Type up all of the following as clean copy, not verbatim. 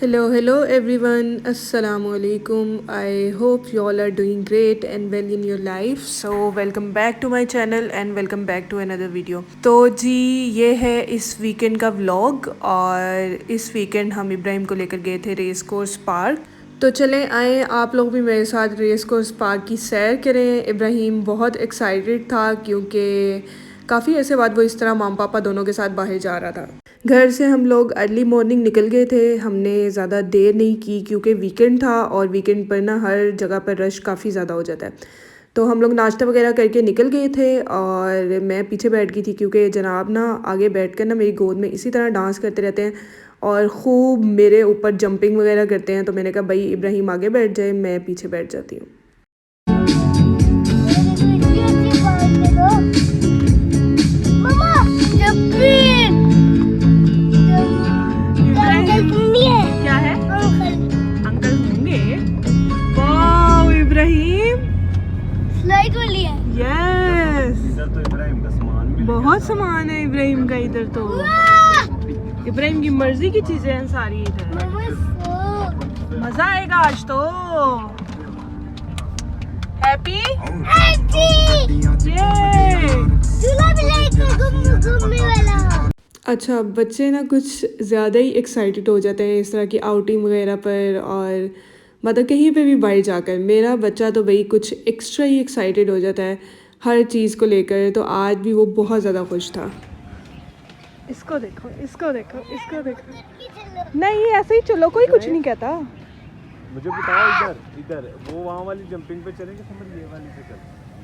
Hello everyone. Assalamu alaikum. I hope you all are doing great and well in your life. So welcome back to my channel and welcome back to another video. तो जी ये है इस weekend का vlog और इस weekend हम इब्राहिम को लेकर गए थे रेस कोर्स पार्क। तो चलें आए आप लोग भी मेरे साथ रेस कोर्स पार्क की सैर करें। इब्राहिम बहुत एक्साइटेड था क्योंकि काफ़ी ऐसे बाद वो इस तरह माम पापा दोनों के साथ बाहर जा रहा था। घर से हम लोग अर्ली मॉर्निंग निकल गए थे। हमने ज़्यादा देर नहीं की क्योंकि वीकेंड था और वीकेंड पर ना हर जगह पर रश काफ़ी ज़्यादा हो जाता है। तो हम लोग नाश्ता वगैरह करके निकल गए थे और मैं पीछे बैठ गई थी क्योंकि जनाब ना आगे बैठ कर ना मेरी गोद में इसी तरह डांस करते रहते हैं और ख़ूब मेरे ऊपर जंपिंग वगैरह करते हैं। तो मैंने कहा भाई इब्राहिम आगे बैठ जाए, मैं पीछे बैठ जाती हूँ। क्या है? अंकल होंगे। वाओ इब्राहिम स्लाइड वाली है। यस इधर तो इब्राहिम का सामान भी बहुत सामान है इब्राहिम का इधर। तो इब्राहिम की मर्जी की चीजें हैं सारी इधर। मजा आएगा आज तो। हैप्पी झूला भी लेकर घूमने वाला। अच्छा बच्चे ना कुछ ज़्यादा ही एक्साइटेड हो जाते हैं इस तरह की आउटिंग वगैरह पर और मतलब कहीं पे भी बाहर जाकर। मेरा बच्चा तो भाई कुछ एक्स्ट्रा ही एक्साइटेड हो जाता है हर चीज़ को लेकर। तो आज भी वो बहुत ज़्यादा खुश था। इसको देखो इसको देखो इसको देखो। नहीं ऐसे ही चलो, कोई कुछ नहीं कहता। मुझे बताओ इधर इधर वो वहाँ वाली जंपिंग पे चलेंगे समझ ये वाली पे चल।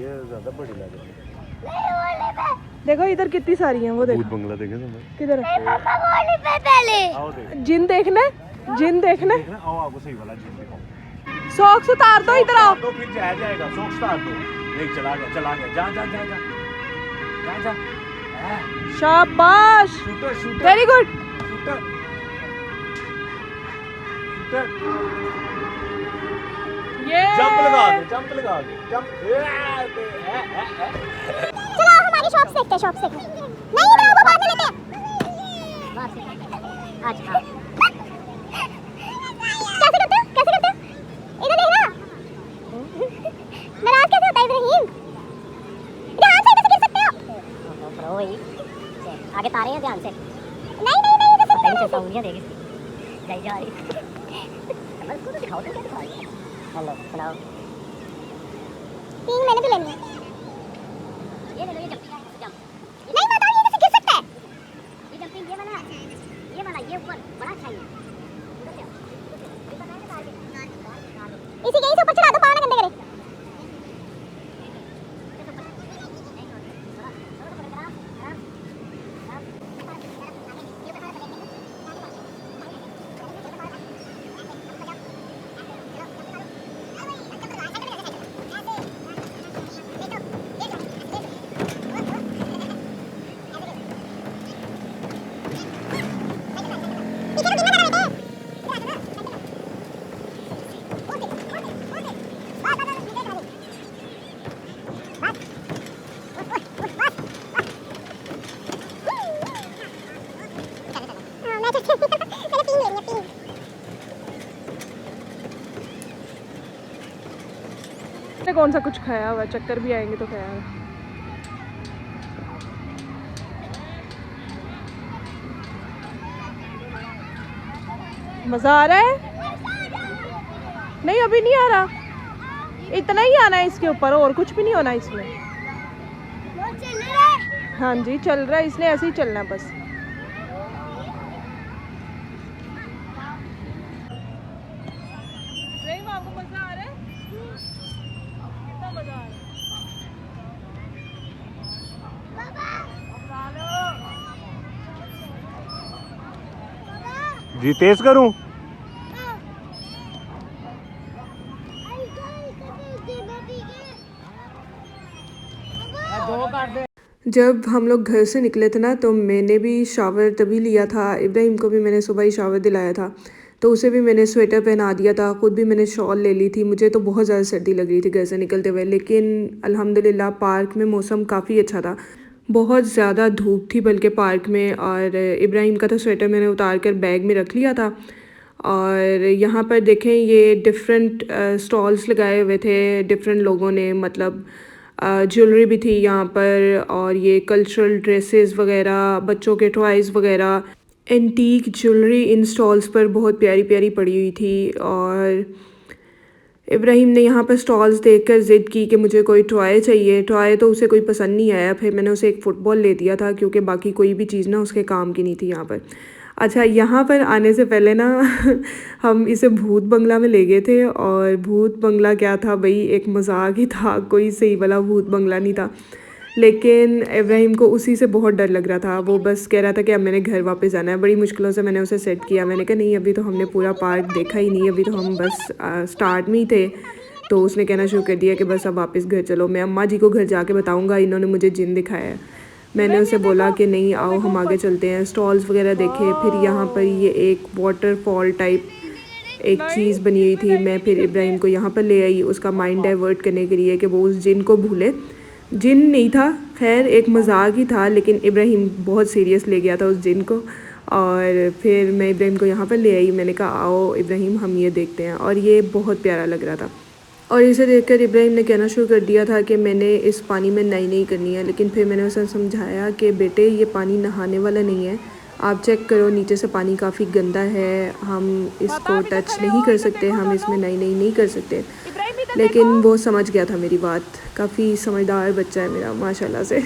ये ज्यादा बड़ी लग रही है। देखो इधर कितनी सारी हैं। वो देखो भूत बंगला देखे समझ किधर पहले आओ देख जिन देखना है, जिन देखना है। देखना आओ आपको सही वाला जिन दिखाओ। सॉक्स उतार दो, इधर आओ। तो फिर जाएगा सॉक्स उतार दो। देख चला गया जा जा जा जा जा जा। शाबाश, shooter shooter very good. Shooter shooter ये जंप लगा दे जंप। चलो हमारी शॉप से देखते हैं, शॉप से नहीं ना वो बाद में लेते हैं। आज हाँ कैसे करते हो इधर देखना। नाराज कैसे होता है इब्राहिम? ध्यान से कैसे गिर सकते हो? प्रो ही आगे तारे हैं, ध्यान से। नहीं इधर से कहीं चलता उंगलियां देगी जाई जा रही। समझ को तो दिखाओ तो क्या दिखा रही है। हेलो सुनाओ। 3 मैंने भी लेनी है। ये ले लो, ये जंपिंग है, जंप। नहीं बताओ ये कैसे गिर सकता है? ये जंपिंग ये ऊपर बड़ा अच्छा है। इसी के ऊपर चढ़ा दो, पाँव ना गंदे करे। कौन सा कुछ खाया हुआ, चक्कर भी आएंगे तो खाया हुआ। मजा आ रहा है? नहीं अभी नहीं आ रहा, इतना ही आना है इसके ऊपर, और कुछ भी नहीं होना इसमें। हाँ जी चल रहा है, इसने ऐसे ही चलना है बस। आपको मजा आ रहा है? कितना मजा आ रहा है? जी तेज करूं? जब हम लोग घर से निकले थे ना तो मैंने भी शावर तभी लिया था। इब्राहिम को भी मैंने सुबह ही शावर दिलाया था, तो उसे भी मैंने स्वेटर पहना दिया था। ख़ुद भी मैंने शॉल ले ली थी। मुझे तो बहुत ज़्यादा सर्दी लग रही थी घर से निकलते हुए, लेकिन अल्हम्दुलिल्लाह पार्क में मौसम काफ़ी अच्छा था। बहुत ज़्यादा धूप थी बल्कि पार्क में। और इब्राहिम का तो स्वेटर मैंने उतार कर बैग में रख लिया था और यहाँ पर देखें ये डिफरेंट स्टॉल्स लगाए हुए थे डिफरेंट लोगों ने, मतलब ज्वेलरी भी थी यहाँ पर, और ये कल्चरल ड्रेसेस वगैरह, बच्चों के टॉयज़ वगैरह, एंटीक ज्वेलरी इन स्टॉल्स पर बहुत प्यारी प्यारी पड़ी हुई थी। और इब्राहिम ने यहाँ पर स्टॉल्स देखकर ज़िद की कि मुझे कोई टॉय चाहिए। टॉय तो उसे कोई पसंद नहीं आया, फिर मैंने उसे एक फ़ुटबॉल ले दिया था क्योंकि बाकी कोई भी चीज़ ना उसके काम की नहीं थी यहाँ पर। अच्छा, यहाँ पर आने से पहले ना हम इसे भूत बंगला में ले गए थे, और भूत बंगला क्या था भाई, एक मजाक ही था, कोई सही वाला भूत बंगला नहीं था। लेकिन इब्राहिम को उसी से बहुत डर लग रहा था, वो बस कह रहा था कि अब मैंने घर वापस जाना है। बड़ी मुश्किलों से मैंने उसे सेट किया। मैंने कहा नहीं, अभी तो हमने पूरा पार्क देखा ही नहीं, अभी तो हम बस स्टार्ट में ही थे। तो उसने कहना शुरू कर दिया कि बस अब वापस घर चलो, मैं अम्मा जी को घर जाके बताऊँगा इन्होंने मुझे जिन दिखाया है। मैंने उसे बोला कि नहीं आओ हम आगे चलते हैं। स्टॉल्स वगैरह देखे, फिर यहाँ पर ये एक वाटरफॉल टाइप एक चीज़ बनी हुई थी। मैं फिर इब्राहिम को यहाँ पर ले आई उसका माइंड डाइवर्ट करने के लिए कि वो उस जिन को भूले। जिन नहीं था, खैर एक मजाक ही था, लेकिन इब्राहिम बहुत सीरियस ले गया था उस जिन को। और फिर मैं इब्राहिम को यहाँ पर ले आई, मैंने कहा आओ इब्राहिम हम ये देखते हैं, और ये बहुत प्यारा लग रहा था। और इसे देखकर इब्राहिम ने कहना शुरू कर दिया था कि मैंने इस पानी में नहीं करनी है। लेकिन फिर मैंने उसे समझाया कि बेटे ये पानी नहाने वाला नहीं है, आप चेक करो नीचे से पानी काफ़ी गंदा है, हम इसको टच नहीं कर सकते, हम इसमें नहीं कर सकते। लेकिन वो समझ गया था मेरी बात, काफ़ी समझदार बच्चा है मेरा माशाल्लाह से।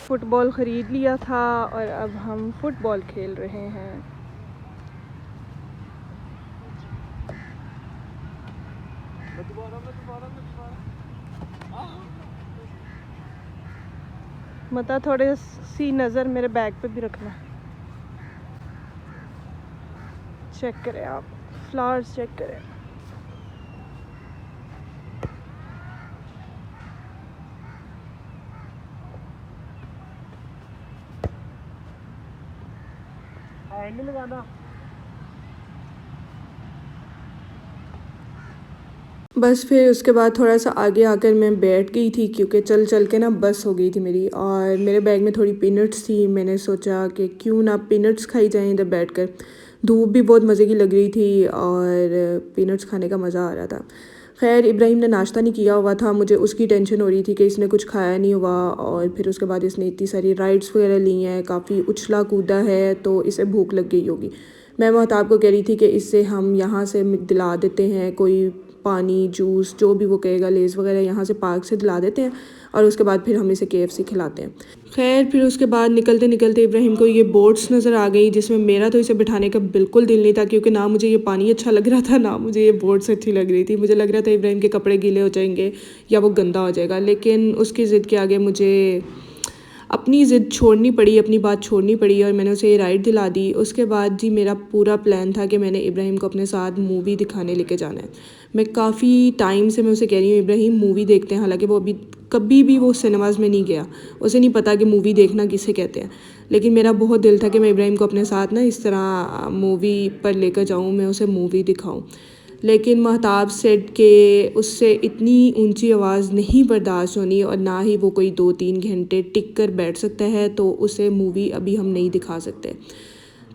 फुटबॉल ख़रीद लिया था और अब हम फुटबॉल खेल रहे हैं। मता थोड़े सी नज़र मेरे बैग पे भी रखना। चेक करें आप, फ्लावर्स चेक करें। हैंड लगाना। बस फिर उसके बाद थोड़ा सा आगे आकर मैं बैठ गई थी क्योंकि चल चल के ना बस हो गई थी मेरी, और मेरे बैग में थोड़ी पीनट्स थी। मैंने सोचा कि क्यों ना पीनट्स खाई जाएं इधर बैठकर। धूप भी बहुत मज़े की लग रही थी और पीनट्स खाने का मज़ा आ रहा था। खैर इब्राहिम ने नाश्ता नहीं किया हुआ था, मुझे उसकी टेंशन हो रही थी कि इसने कुछ खाया नहीं हुआ, और फिर उसके बाद इसने इतनी सारी राइड्स वगैरह ली हैं, काफ़ी उछला कूदा है, तो इसे भूख लग गई होगी। मैं महताब को कह रही थी कि इससे हम यहाँ से दिला देते हैं कोई पानी जूस जो भी वो कहेगा, लेज़ वगैरह यहाँ से पार्क से दिला देते हैं, और उसके बाद फिर हम इसे KFC खिलाते हैं। खैर फिर उसके बाद निकलते निकलते इब्राहिम को ये बोट्स नज़र आ गई, जिसमें मेरा तो इसे बिठाने का बिल्कुल दिल नहीं था, क्योंकि ना मुझे ये पानी अच्छा लग रहा था, ना मुझे ये बोट्स अच्छी लग रही थी। मुझे लग रहा था इब्राहिम के कपड़े गीले हो जाएंगे या वो गंदा हो जाएगा, लेकिन उसकी ज़िद के आगे मुझे अपनी ज़िद छोड़नी पड़ी, अपनी बात छोड़नी पड़ी, और मैंने उसे ये राइड दिला दी। उसके बाद जी मेरा पूरा प्लान था कि मैंने इब्राहिम को अपने साथ मूवी दिखाने लेके जाना है। मैं काफ़ी टाइम से मैं उसे कह रही हूँ इब्राहिम मूवी देखते हैं, हालांकि वो अभी कभी भी वो सिनेमाज़ में नहीं गया, उसे नहीं पता कि मूवी देखना किसे कहते हैं। लेकिन मेरा बहुत दिल था कि मैं इब्राहिम को अपने साथ ना इस तरह मूवी पर लेकर जाऊँ, मैं उसे मूवी दिखाऊँ। लेकिन महताब सेट के उससे इतनी ऊंची आवाज़ नहीं बर्दाश्त होनी, और ना ही वो कोई 2-3 घंटे टिक कर बैठ सकता है, तो उसे मूवी अभी हम नहीं दिखा सकते।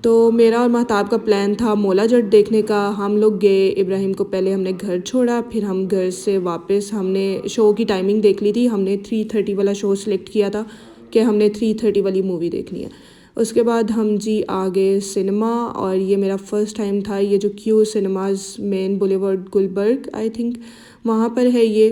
तो मेरा और महताब का प्लान था मौला जट देखने का। हम लोग गए, इब्राहिम को पहले हमने घर छोड़ा, फिर हम घर से वापस हमने शो की टाइमिंग देख ली थी, हमने 3:30 वाला शो सिलेक्ट किया था कि हमने 3:30 वाली मूवी देखनी है। उसके बाद हम जी आ गए सिनेमा, और ये मेरा फ़र्स्ट टाइम था, ये जो Q cinemas Main Boulevard Gulberg I think वहाँ पर है ये।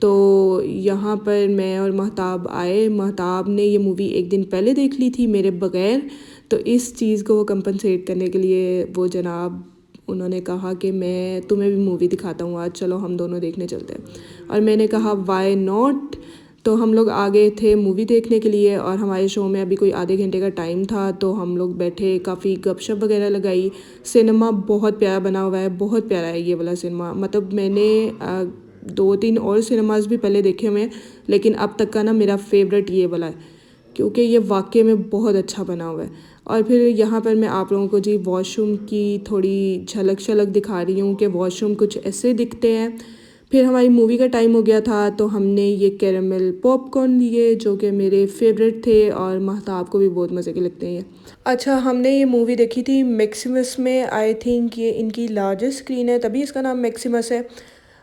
तो यहाँ पर मैं और महताब आए, महताब ने ये मूवी एक दिन पहले देख ली थी मेरे बग़ैर, तो इस चीज़ को वो कंपनसेट करने के लिए वो जनाब उन्होंने कहा कि मैं तुम्हें भी मूवी दिखाता हूँ आज, चलो हम दोनों देखने चलते हैं। और मैंने कहा वाई नॉट। तो हम लोग आ गए थे मूवी देखने के लिए, और हमारे शो में अभी कोई आधे घंटे का टाइम था, तो हम लोग बैठे, काफ़ी गपशप वगैरह लगाई। सिनेमा बहुत प्यारा बना हुआ है, बहुत प्यारा है ये वाला सिनेमा। मतलब मैंने 2-3 और सिनेमाज़ भी पहले देखे हुए हैं, लेकिन अब तक का ना मेरा फेवरेट ये वाला है, क्योंकि ये वाकई में बहुत अच्छा बना हुआ है। और फिर यहाँ पर मैं आप लोगों को जी वॉशरूम की थोड़ी झलक दिखा रही हूँ कि वॉशरूम कुछ ऐसे दिखते हैं। फिर हमारी मूवी का टाइम हो गया था तो हमने ये कैरेमल पॉपकॉर्न लिए जो कि मेरे फेवरेट थे और महताब को भी बहुत मज़े के लगते हैं ये। अच्छा, हमने ये मूवी देखी थी मैक्सिमस में। आई थिंक ये इनकी लार्जेस्ट स्क्रीन है तभी इसका नाम मैक्सिमस है।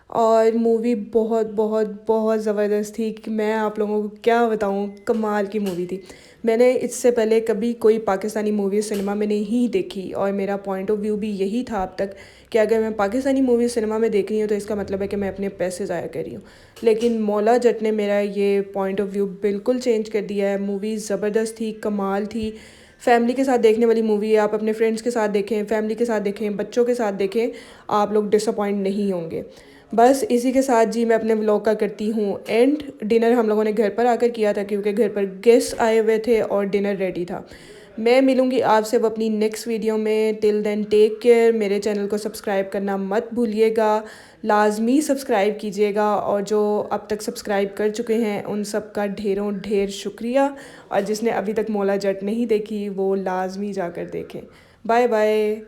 और मूवी बहुत बहुत बहुत ज़बरदस्त थी कि मैं आप लोगों को क्या बताऊं, कमाल की मूवी थी। मैंने इससे पहले कभी कोई पाकिस्तानी मूवी सिनेमा में नहीं देखी और मेरा पॉइंट ऑफ व्यू भी यही था अब तक कि अगर मैं पाकिस्तानी मूवी सिनेमा में देख रही हूँ तो इसका मतलब है कि मैं अपने पैसे ज़ाया कर रही हूँ। लेकिन मौला जट ने मेरा ये पॉइंट ऑफ व्यू बिल्कुल चेंज कर दिया है। मूवी ज़बरदस्त थी, कमाल थी, फैमिली के साथ देखने वाली मूवी है। आप अपने फ्रेंड्स के साथ देखें, फैमिली के साथ देखें, बच्चों के साथ देखें, आप लोग डिसअपॉइंट नहीं होंगे। बस इसी के साथ जी मैं अपने व्लॉग का करती हूँ एंड। डिनर हम लोगों ने घर पर आकर किया था क्योंकि घर पर गेस्ट आए हुए थे और डिनर रेडी था। मैं मिलूँगी आपसे अब अपनी नेक्स्ट वीडियो में। Till then take care. मेरे चैनल को सब्सक्राइब करना मत भूलिएगा, लाजमी सब्सक्राइब कीजिएगा। और जो अब तक सब्सक्राइब कर चुके हैं उन सब का ढेरों ढेर शुक्रिया। और जिसने अभी तक मौला जट नहीं देखी वो लाजमी जाकर देखें। Bye bye.